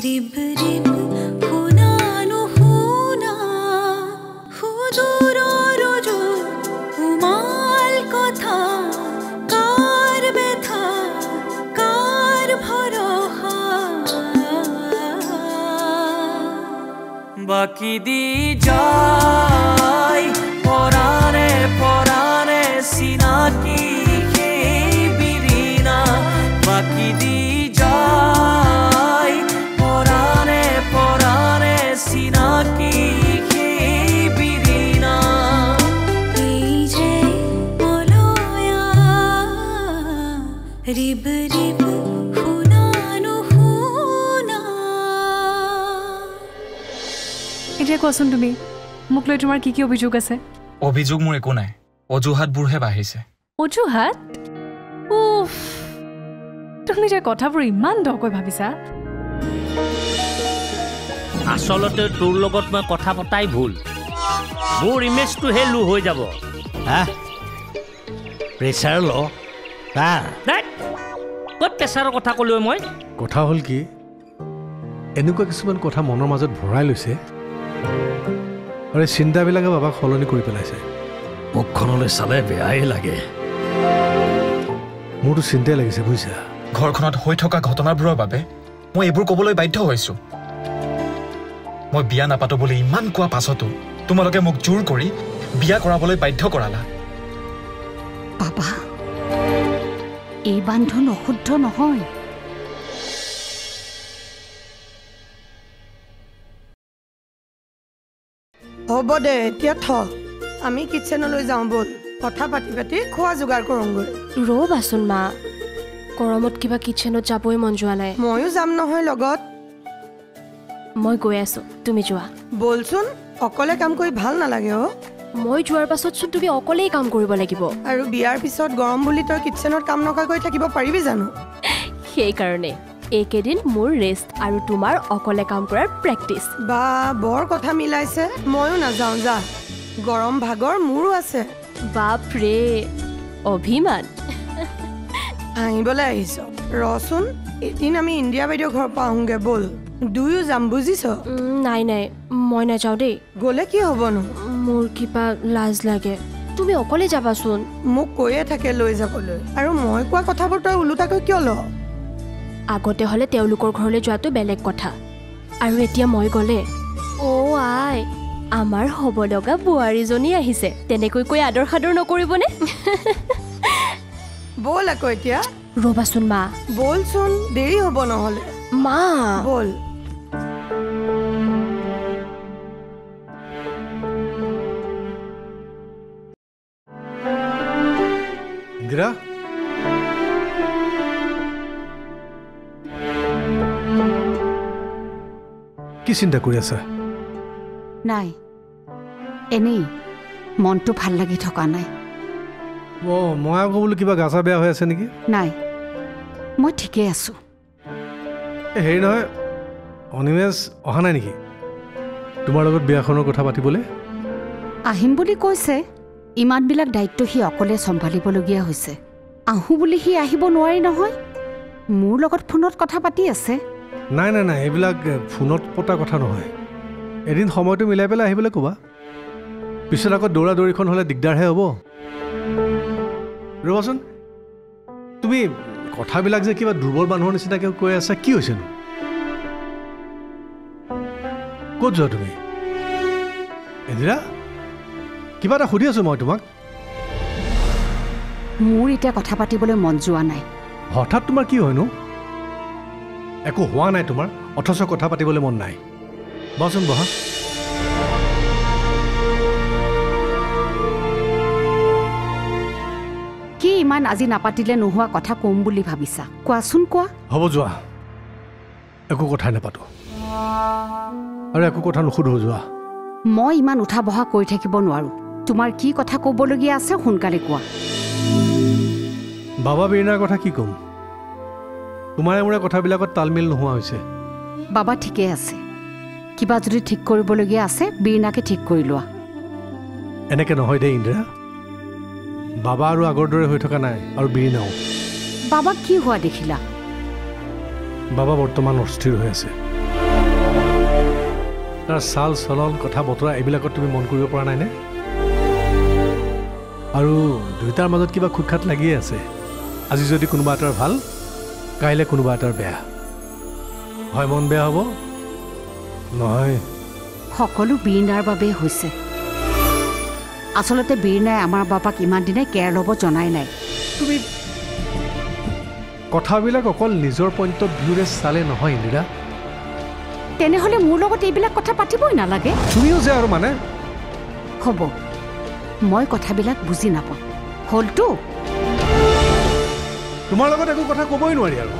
Rib rib हुनानु हुना हुदुरो रोजो उमाल कथा कार बेथा कार भरोहा बाकी दी जाय पराने पराने सीना की हे बिरीना बाकी दी रिब रिब हुनानु हुना এতিয়া কোৱাচোন তুমি মোক লৈ তোমাৰ কি কি অভিযোগ আছে অভিযোগ মোৰ একো নাই অজুহাতবোৰহে বাঢ়িছে অজুহাত উফ তুমি যে কথাবোৰ ইমান দকৈ ভাবিছা আসলতে তোৰ লগত মই কথা পতাই ভুল মোৰ ইমেজটো হে লো হৈ যাব হা প্ৰেছাৰ ল ক'ত প্ৰেছাৰৰ কথা ক'লো মই কথা হ'ল কি এনেকুৱা কিছুমান কথা মনৰ মাজত ভৰাই লৈছে আৰু চিন্তাবিলাকে বাবাক সলনি কৰি পেলাইছে মুখখনলৈ চালে বেয়াই লাগে মোৰতো চিন্তাই লাগিছে বুজিছা ঘৰখনত হৈ থকা ঘটনাবোৰৰ বাবে মই এইবোৰ ক'বলৈ বাধ্য হৈছো মই বিয়া নাপাতো বুলি ইমান কোৱা পাছতো তোমালোকে মোক জোৰ কৰি বিয়া কৰাবলৈ বাধ্য কৰালা বাবা এই বান্ধন অশুদ্ধ নহয় হ'ব দে এতিয়া থ আমি কিচেনলৈ যাওঁ বল কথা পাতি পাতি খোৱা যোগাৰ কৰোঁগৈ ৰ'বাচোন মা গৰমত কিবা কিচেনত যাবই মন যোৱা নাই ময়ো যাম নহয় লগত মই গৈ আছো তুমি যোৱা বলচোন অকলে কাম কৰি ভাল নালাগে অ মই যোৱাৰ পাছতচোন তুমি অকলেই কাম কৰিব লাগিব আৰু বিয়াৰ পিছত গৰম বুলি তই কিচেনত কাম নকৰাকৈ থাকিব পাৰিবি জানো সেইকাৰণে এইকেইদিন মোৰ ৰেষ্ট আৰু তোমাৰ অকলে কাম কৰাৰ প্ৰেক্টিচ বা বৰ কথা মিলাইছে ময়ো নাযাওঁ যা গৰম ভাগৰ মোৰো আছে বাপৰে অভিমান হাঁহিবলৈ আহিছ ৰচোন এদিন আমি ইণ্ডিয়া বাইদেউ ঘৰ পৰা আহোঁগে বল দুয়ো যাম বুজিছ নাই নাই মই নাযাওঁ দেই গ'লে কি হ'বনো মোৰ কিবা লাজ লাগে তুমি অকলে যাবাচোন মোক কৈয়ে থাকে লৈ যাবলৈ আৰু মই কোৱা কথাবোৰ তই ওলোটাকৈ কিয় ল আগতে হ'লে তেওঁলোকৰ ঘৰলৈ যোৱাটো বেলেগ কথা আৰু এতিয়া মই গ'লে অ' আই আমাৰ হ'ব লগা বোৱাৰীজনী আহিছে তেনেকৈ কৈ আদৰ সাদৰ নকৰিবনে বল আকৌ এতিয়া ৰ'বাচোন মা বলচোন দেৰি হ'ব নহ'লে মা বল ইন্দিৰা কি চিন্তা কৰি আছা নাই এনেই মনটো ভাল লাগি থকা নাই মই আকৌ বোলো কিবা গা চা বেয়া হৈ আছে নেকি নাই মই ঠিকেই আছো হেৰি নহয় অনিমেষ অহা নাই নেকি তোমাৰ লগত বিয়াখনৰ কথা পাতিবলৈ আহিম বুলি কৈছে ইমানবিলাক দায়িত্ব সি অকলে চম্ভালিবলগীয়া হৈছে আহোঁ বুলি সি আহিব নোৱাৰি নহয় মোৰ লগত ফোনত কথা পাতি আছে নাই নাই নাই এইবিলাক ফোনত পতা কথা নহয় এদিন সময়টো মিলাই পেলাই আহিবলৈ ক'বা পিছত আকৌ দৌৰা দৌৰিখন হ'লে দিগদাৰহে হ'ব ৰ'বাচোন তুমি কথাবিলাক যে কিবা দুৰ্বল মানুহৰ নিচিনাকৈ কৈ আছা কি হৈছেনো ক'ত যোৱা তুমি ইন্দিৰা কিবা এটা সুধি আছো মই তোমাক মোৰ এতিয়া কথা পাতিবলৈ মন যোৱা নাই হঠাৎ তোমাৰ কি হয়নো একো হোৱা নাই তোমাৰ অথচ কথা পাতিবলৈ মন নাই বহাচোন বহা কি ইমান আজি নাপাতিলে নোহোৱা কথা ক'ম বুলি ভাবিছা কোৱাচোন কোৱা হ'ব যোৱা একো কথাই নাপাতো আৰু একো কথা নুসুধো যোৱা মই ইমান উঠা বহা কৰি থাকিব নোৱাৰো তোমাৰ কি কথা ক'বলগীয়া আছে সোনকালে কোৱা বাবা বীণাৰ কথা কি ক'ম তোমাৰে মোৰে কথাবিলাকত তালমিল নোহোৱা হৈছে বাবা ঠিকেই আছে কিবা যদি ঠিক কৰিবলগীয়া আছে বীণাকে ঠিক কৰি লোৱা এনেকৈ নহয় দেই ইন্দিৰা বাবা আৰু আগৰ দৰে হৈ থকা নাই আৰু বাবা কি হোৱা দেখিলা বাবা বৰ্তমান অস্থিৰ হৈ আছে তাৰ চাল চলন কথা বতৰা এইবিলাকত তুমি মন কৰিব পৰা নাইনে আৰু দুইটাৰ মাজত কিবা খুটখাট লাগিয়ে আছে আজি যদি কোনোবা এটাৰ ভাল কাইলৈ কোনোবা এটাৰ বেয়া হয় মন বেয়া হ'ব নহয় সকলো বীৰনাৰ বাবেই হৈছে আচলতে বীৰনাই আমাৰ বাবাক ইমান দিনে কেয়াৰ ল'ব জনাই নাই তুমি কথাবিলাক অকল নিজৰ পইণ্ট অফ ভিউৰে চালে নহয় ইন্দিৰা তেনেহ'লে মোৰ লগত এইবিলাক কথা পাতিবই নালাগে তুমিও যে আৰু মানে হ'ব মই কথাবিলাক বুজি নাপাওঁ হ'লতো তোমাৰ লগত একো কথা ক'বই নোৱাৰি আৰু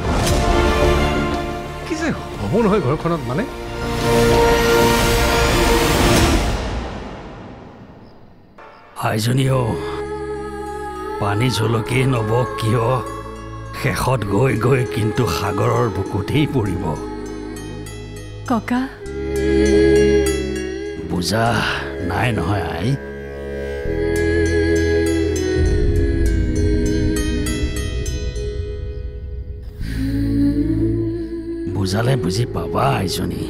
কি যে হ'ব নহয় ঘৰখনত মানে আইজনীও পানী জলকেই নবক কিয় শেষত গৈ গৈ কিন্তু সাগৰৰ বুকুতেই পৰিব ককা বুজা নাই নহয় আই বুজালে বুজি পাবা আইজনী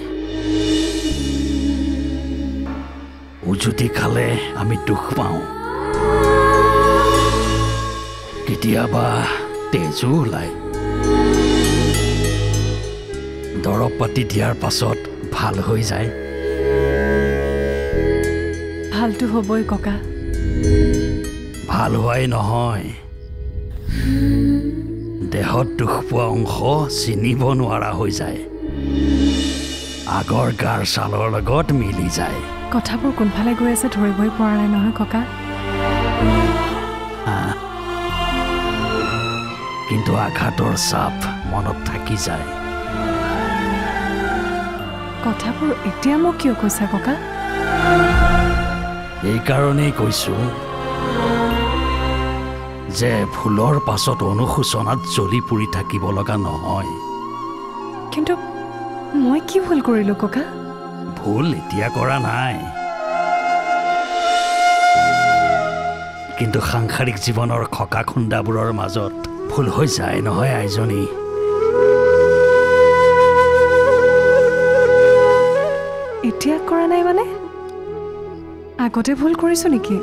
উজুতি খালে আমি দুখ পাওঁ কেতিয়াবা তেজো ওলায় দৰৱ পাতি দিয়াৰ পাছত ভাল হৈ যায় ভালটো হ'বই ককা ভাল হোৱাই নহয় দেহত দুখ পোৱা অংশ চিনিব নোৱাৰা হৈ যায় আগৰ গাৰ ছালৰ লগত মিলি যায় কথাবোৰ কোনফালে গৈ আছে ধৰিবই পৰা নাই নহয় ককা কিন্তু আঘাতৰ চাপ মনত থাকি যায় কথাবোৰ এতিয়া মোক কিয় কৈছা ককা এইকাৰণেই কৈছো যে ভুলৰ পাছত অনুশোচনাত জ্বলি পুৰি থাকিব লগা নহয় কিন্তু মই কি ভুল কৰিলো ককা ভুল এতিয়া কৰা নাই কিন্তু সাংসাৰিক জীৱনৰ খকা খুন্দাবোৰৰ মাজত ভুল হৈ যায় নহয় আইজনী এতিয়া কৰা নাই মানে আগতে ভুল কৰিছো নেকি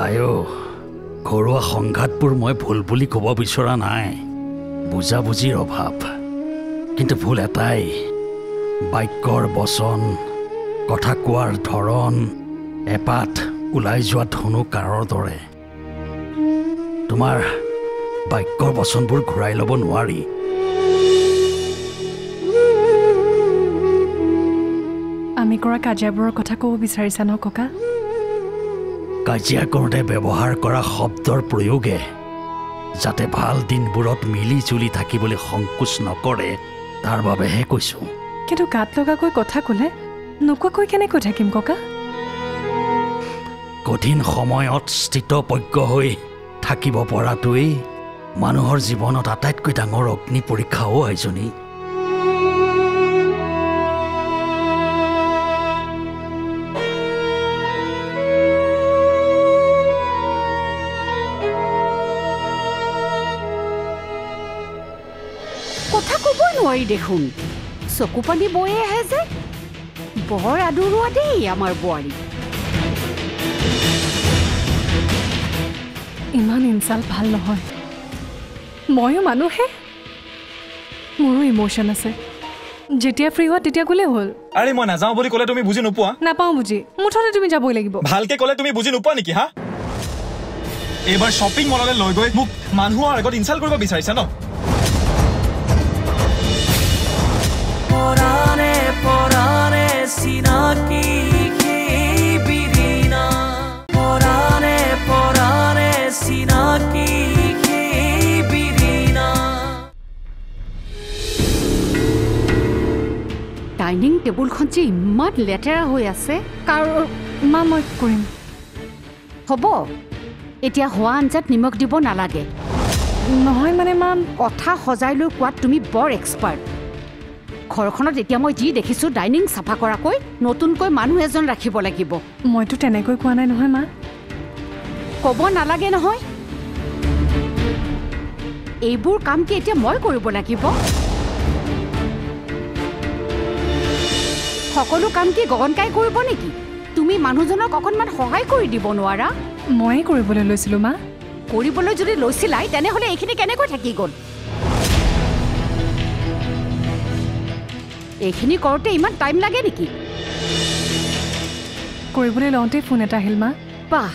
আয়ো ঘৰুৱা সংঘাতবোৰ মই ভুল বুলি ক'ব বিচৰা নাই বুজাবুজিৰ অভাৱ কিন্তু ভুল এটাই বাক্যৰ বচন কথা কোৱাৰ ধৰণ এপাত ওলাই যোৱা ধনুকাৰৰ দৰে তোমাৰ বাক্যৰ বচনবোৰ ঘূৰাই ল'ব নোৱাৰি আমি কৰা কাজিয়াবোৰৰ কথা ক'ব বিচাৰিছা ন ককা কাজিয়া কৰোঁতে ব্যৱহাৰ কৰা শব্দৰ প্ৰয়োগে যাতে ভাল দিনবোৰত মিলি জুলি থাকিবলৈ সংকোচ নকৰে তাৰ বাবেহে কৈছোঁ কিন্তু গাত লগাকৈ কথা ক'লে নোকোৱাকৈ কেনেকৈ থাকিম ককা কঠিন সময়ত স্থিতপজ্ঞ হৈ থাকিব পৰাটোৱেই মানুহৰ জীৱনত আটাইতকৈ ডাঙৰ অগ্নি পৰীক্ষাও আইজনী কথা ক'বই নোৱাৰি দেখোন চকু পানী বয়ে আহে যে বৰ আদৰুৱা দেই আমাৰ বোৱাৰী ইমান ইনচাল্ট ভাল নহয় ময়ো মানুহে মোৰো ইমোশ্যন আছে যেতিয়া ফ্ৰী হোৱা তেতিয়া গ'লে হ'ল আৰে মই নাযাওঁ বুলি ক'লে তুমি বুজি নোপোৱা নাপাওঁ বুজি মুঠতে তুমি যাবই লাগিব ভালকে ক'লে তুমি বুজি নোপোৱা নেকি হা এইবাৰ শ্বপিং মললৈ লৈ গৈ মোক মানুহৰ আগত ইনচাল্ট কৰিব বিচাৰিছা ন পৰাণে পৰাণে চিনাকি বিৰিনা পৰাণে পৰাণে চিনাকি বিৰিনা ডাইনিং টেবুলখন যে ইমান লেতেৰা হৈ আছে মা মই কৰিম হ'ব এতিয়া হোৱা আঞ্জাত নিমখ দিব নালাগে নহয় মানে মা কথা সজাই লৈ কোৱাত তুমি বৰ এক্সপাৰ্ট ঘৰখনত এতিয়া মই যি দেখিছোঁ ডাইনিং চাফা কৰাকৈ নতুনকৈ মানুহ এজন ৰাখিব লাগিব মইতো তেনেকৈ কোৱা নাই নহয় মা ক'ব নালাগে নহয় এইবোৰ কাম কি এতিয়া মই কৰিব লাগিব সকলো কাম কি গগনকাই কৰিব নেকি? তুমি মানুহজনক অকণমান সহায় কৰি দিব নোৱাৰা? ময়ে কৰিবলৈ লৈছিলোঁ মা। কৰিবলৈ যদি লৈছিলাই তেনেহ'লে এইখিনি কেনেকৈ থাকি গ'ল? এইখিনি কৰোঁতে ইমান টাইম লাগে নেকি? কৰিবলৈ লওঁতেই ফোন এটা আহিল মা। বাহ,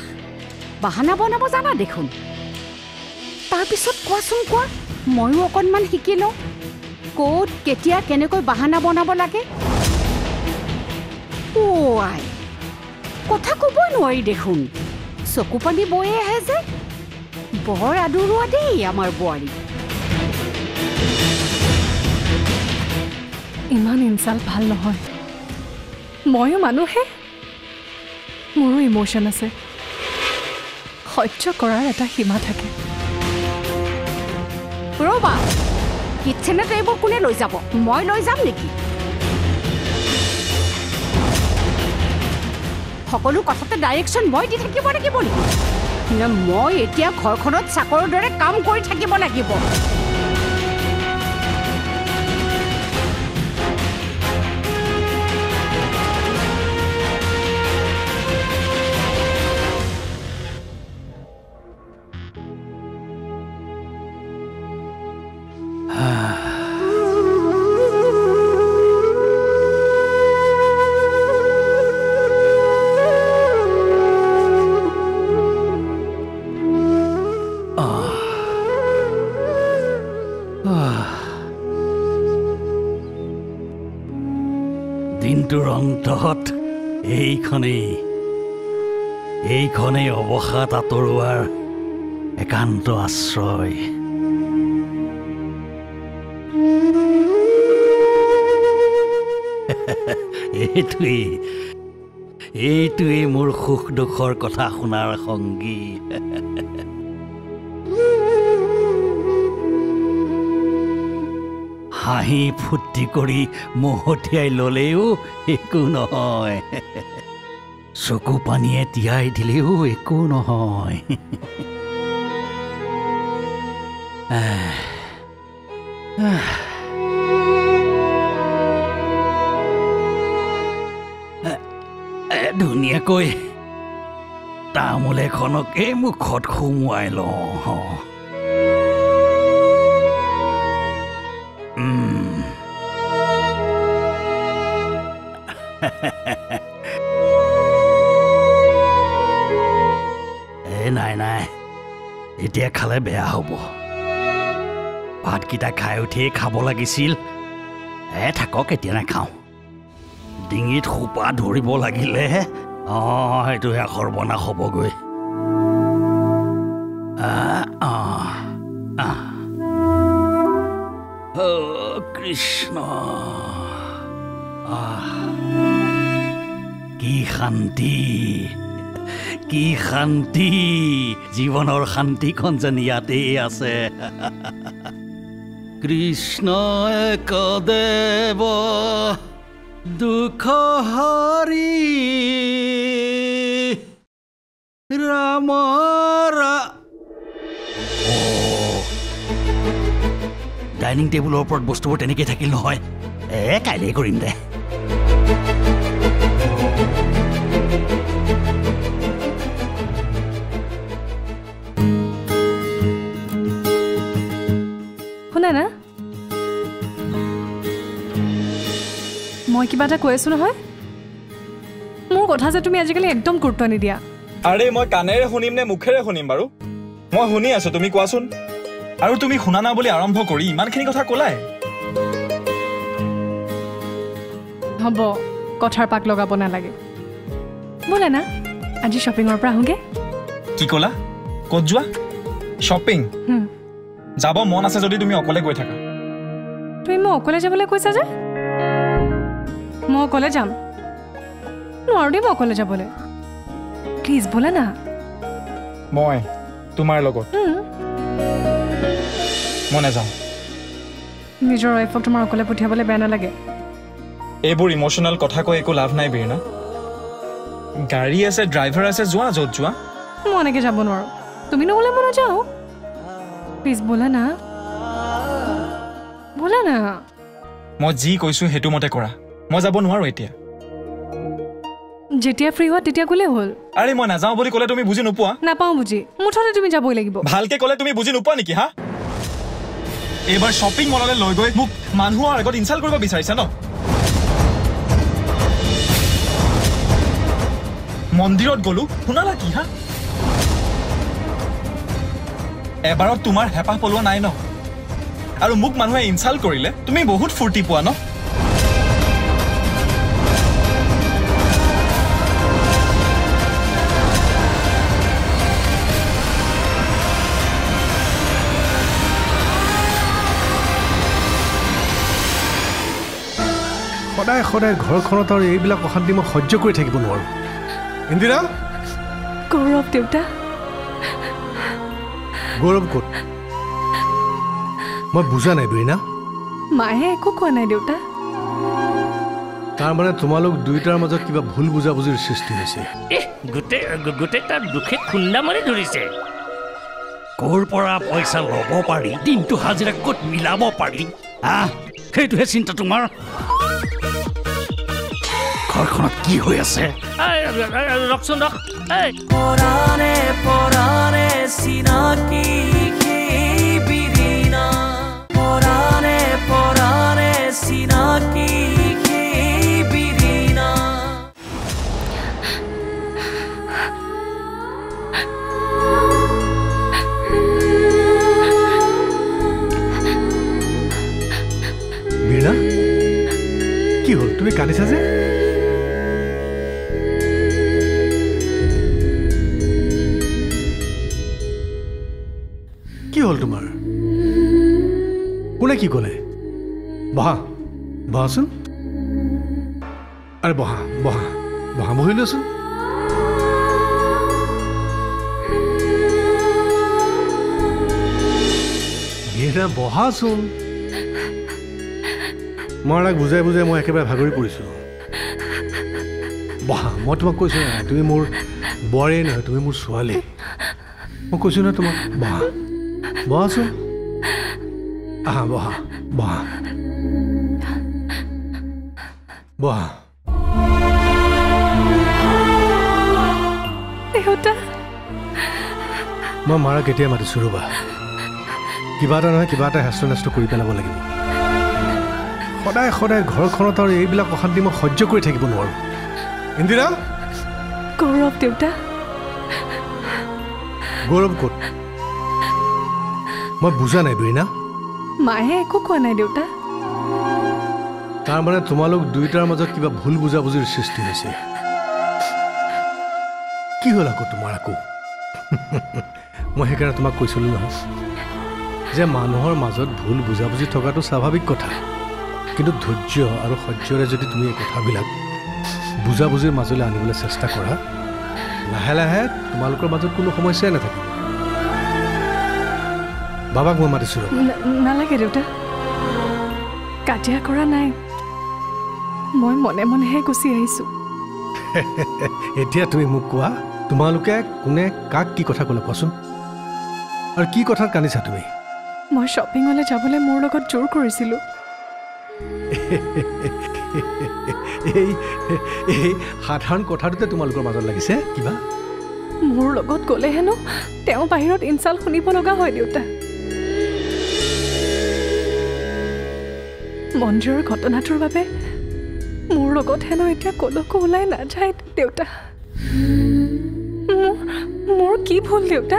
বাহানা বনাব জানা দেখোন। তাৰপিছত কোৱাচোন কোৱা, ময়ো অকণমান শিকি লওঁ ক'ত কেতিয়া কেনেকৈ বাহানা বনাব লাগে। আই, কথা ক'বই নোৱাৰি দেখোন, চকু পানী বয়ে আহে যে। বৰ আদৰুৱা দেই আমাৰ বোৱাৰী। ইমান ইনচাল্ট ভাল নহয়। ময়ো মানুহে, মোৰো ইম'শ্যন আছে। সহ্য কৰাৰ এটা সীমা থাকে। ৰ'বা, কিটচেনত এইবোৰ কোনে লৈ যাব? মই লৈ যাম নেকি? সকলো কথাতে ডাইৰেকশ্যন মই দি থাকিব লাগিব নেকি? মই এতিয়া ঘৰখনত চাকৰৰ দৰে কাম কৰি থাকিব লাগিব। দিনটোৰ অন্তত এইখনেই অৱসাদ আঁতৰোৱাৰ একান্ত আশ্ৰয়। এইটোৱেই মোৰ সুখ দুখৰ কথা শুনাৰ সংগী। হাঁহি ফূৰ্তি কৰি মহতিয়াই ল'লেও একো নহয়, চকু পানীয়ে তিয়াই দিলেও একো নহয়। ধুনীয়াকৈ তামোল এখনকে মুখত সুমুৱাই লওঁ। নাই, এতিয়া খালে বেয়া হ'ব। ভাতকেইটা খাই উঠিয়েই খাব লাগিছিল। থাকক, এতিয়া নাখাওঁ। ডিঙিত সোপা ধৰিব লাগিলে সেইটোহে সৰ্বনাশ হ'বগৈ। কৃষ্ণ, কি শান্তি, কি শান্তি! জীৱনৰ শান্তিখন যেন ইয়াতেই আছে। কৃষ্ণ একদেৱ দুখ হৰি ৰাম ডাইনিং টেবুলৰ ওপৰত বস্তুবোৰ তেনেকৈ থাকিল নহয়। কাইলৈ কৰিম দে। শুনা না, মই কিবা এটা কৈ আছো নহয়। মোৰ কথা যে তুমি আজিকালি একদম গুৰুত্ব নিদিয়া। আৰে মই কাণেৰে শুনিম নে মুখেৰে শুনিম বাৰু? মই শুনি আছো, তুমি কোৱাচোন। আৰু তুমি শুনা না বুলি আৰম্ভ কৰি ইমানখিনি কথা ক'লাই। হ'ব, কথাৰ পাক লগাব নালাগে। বোলে না, আজি শ্বপিঙৰ পৰা আহোঁগে। কি ক'লা? ক'ত যোৱা? শ্বপিং? যাব মন আছে যদি তুমি অকলে গৈ থাকা। তুমি মই অকলে যাবলৈ কৈছা যে? মই অকলে যাম? নোৱাৰো দেই মই অকলে যাবলৈ। প্লিজ বোলে না। মই তোমাৰ লগত? মই নাযাওঁ। নিজৰ ৱাইফক তোমাৰ অকলে পঠিয়াবলৈ বেয়া নালাগে? এইবোৰ ইম'চনেল কথা কৈ একো লাভ নাই বীৰনা। গাড়ী আছে, ড্ৰাইভাৰ আছে, যোৱা য'ত যোৱা। মই এনেকৈ যাব নোৱাৰো। তুমি নগ'লে মই নাযাওঁ। প্লিজ বোলা না, বোলা না। মই যি কৈছো সেইটো মতে কৰা। মই যাব নোৱাৰো এতিয়া। যেতিয়া ফ্ৰী হোৱা তেতিয়া গ'লে হ'ল আৰে মই নাযাওঁ বুলি ক'লে তুমি বুজি নোপোৱা নাপাওঁ বুজি মুঠতে তুমি যাবই লাগিব ভালকে ক'লে তুমি বুজি নোপোৱা নেকি হা এইবাৰ শ্বপিং মললৈ লৈ গৈ মোক মানুহৰ আগত ইনচাল্ট কৰিব বিচাৰিছা ন মন্দিৰত গ'লো শুনালা কি হা এবাৰত তোমাৰ হেঁপাহ পলোৱা নাই ন আৰু মোক মানুহে ইনচাল্ট কৰিলে তুমি বহুত ফূৰ্তি পোৱা ন সদায় সদায় ঘৰখনত আৰু এইবিলাক অশান্তি মই সহ্য কৰি থাকিব নোৱাৰোঁ ইন্দিৰা গৌৰৱ দেউতা গৌৰৱ ক'ত মই বুজা নাই বীণা মায়ে একো কোৱা নাই দেউতা তাৰমানে তোমালোক দুয়োটাৰ মাজত কিবা ভুল বুজাবুজিৰ সৃষ্টি হৈছে গোটেই তাৰ দুখে খুন্দা মাৰি ধৰিছে ক'ৰ পৰা পইচা ল'ব পাৰি দিনটো হাজিৰা ক'ত মিলাব পাৰি সেইটোহে চিন্তা তোমাৰ ঘৰখনত কি হৈ আছে ৰকচোন ৰক পৰাণে পৰাণে চিনাকি কি বিৰিণা পৰাণে পৰাণে চিনাকি কি বিৰিণা বীণা কি হ'ল তুমি কান্দিছা যে কি হ'ল তোমাৰ কোনে কি ক'লে বহা বহাচোন আৰে বহা বহা বহা বহি লোৱাচোন বীণা বহাচোন মই তাক বুজাই বুজাই মই একেবাৰে ভাগৰি পৰিছোঁ বহা মই তোমাক কৈছোঁ নহয় তুমি মোৰ বোৱাৰীয়ে নহয় তুমি মোৰ ছোৱালী মই কৈছোঁ নহয় তোমাক বহা বহাচোন আহা বহা বহা বহা দেউতা মই মাৰা কেতিয়া মাতিছোঁ ৰ'বা কিবা এটা নহয় কিবা এটা হেষ্ট নেষ্ট কৰি পেলাব লাগিব সদায় সদায় ঘৰখনত আৰু এইবিলাক অশান্তি মই সহ্য কৰি থাকিব নোৱাৰোঁ ইন্দিৰা গৌৰৱ দেউতা গৌৰৱ ক'ত মই বুজা নাই বীণা মায়ে একো কোৱা নাই দেউতা তাৰমানে তোমালোক দুয়োটাৰ মাজত কিবা ভুল বুজাবুজিৰ সৃষ্টি হৈছে কি হ'ল আকৌ তোমাৰ আকৌ মই সেইকাৰণে তোমাক কৈছিলোঁ নহয় যে মানুহৰ মাজত ভুল বুজাবুজি থকাটো স্বাভাৱিক কথা কিন্তু ধৈৰ্য আৰু সহ্যৰে যদি তুমি এই কথাবিলাক বুজাবুজিৰ মাজলৈ আনিবলৈ চেষ্টা কৰা লাহে লাহে তোমালোকৰ মাজত কোনো সমস্যাই নাথাকিব বাবাক মই মাতিছোঁ নালাগে দেউতা কাজিয়া কৰা নাই মই মনে মনেহে গুচি আহিছোঁ এতিয়া তুমি মোক কোৱা তোমালোকে কোনে কাক কি কথা ক'লে কোৱাচোন আৰু কি কথাত কান্দিছা তুমি মই শ্বপিঙলৈ যাবলৈ মোৰ লগত জোৰ কৰিছিলোঁ এই সাধাৰণ কথাটোতে তোমালোকৰ মাজত লাগিছে কিবা মোৰ লগত গ'লে হেনো তেওঁ বাহিৰত ইনচাল্ট শুনিব লগা হয় দেউতা মন্দিৰৰ ঘটনাটোৰ বাবে মোৰ লগত হেনো এতিয়া কলৈকো ওলাই নাযায় দেউতা মোৰ কি ভুল দেউতা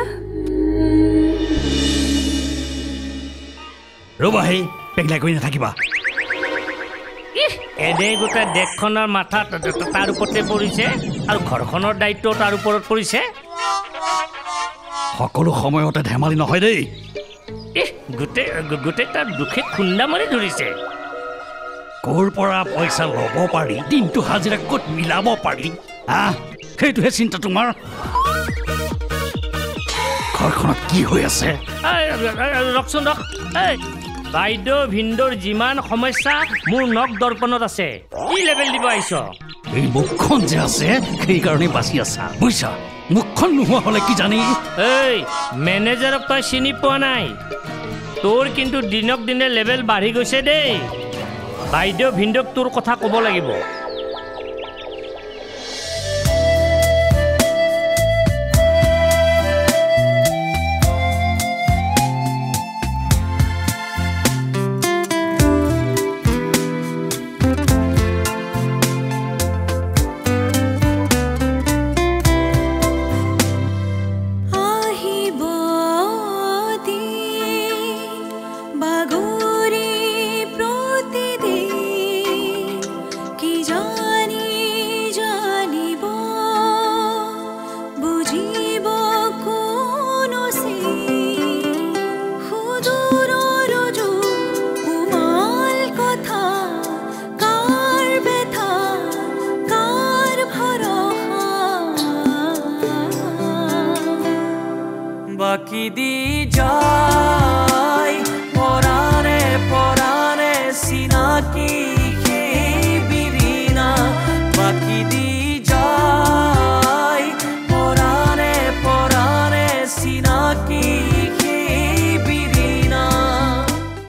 ৰ'বা সেই পেগলাই কৰি নাথাকিবা এনেই গোটেই দেশখনৰ মাথা তাৰ ওপৰতে পৰিছে আৰু ঘৰখনৰ দায়িত্ব তাৰ ওপৰত পৰিছে সকলো সময়তে ধেমালি নহয় দেই গোটেই তাৰ দুখে খুন্দা মাৰি ধৰিছে ক'ৰ পৰা পইচা ল'ব পাৰি দিনটো হাজিৰা ক'ত মিলাব পাৰি সেইটোহে চিন্তা তোমাৰ ঘৰখনত কি হৈ আছে ৰকচোন ৰক বাইদেউ ভিন্দৰ যিমান সমস্যা মোৰ নখ দৰ্পণত আছে কি লেভেল দিব আহিছ এই মুখখন যে আছে সেইকাৰণে বাচি আছা বুজিছা মুখখন নোহোৱা হ'লে কি জানি এই মেনেজাৰক তই চিনি পোৱা নাই তোৰ কিন্তু দিনক দিনে লেভেল বাঢ়ি গৈছে দেই বাইদেউ ভিন্দক তোৰ কথা ক'ব লাগিব দি যায় পৰাণে পৰাণে চিনাকি সেই বিৰিণা বাকি দি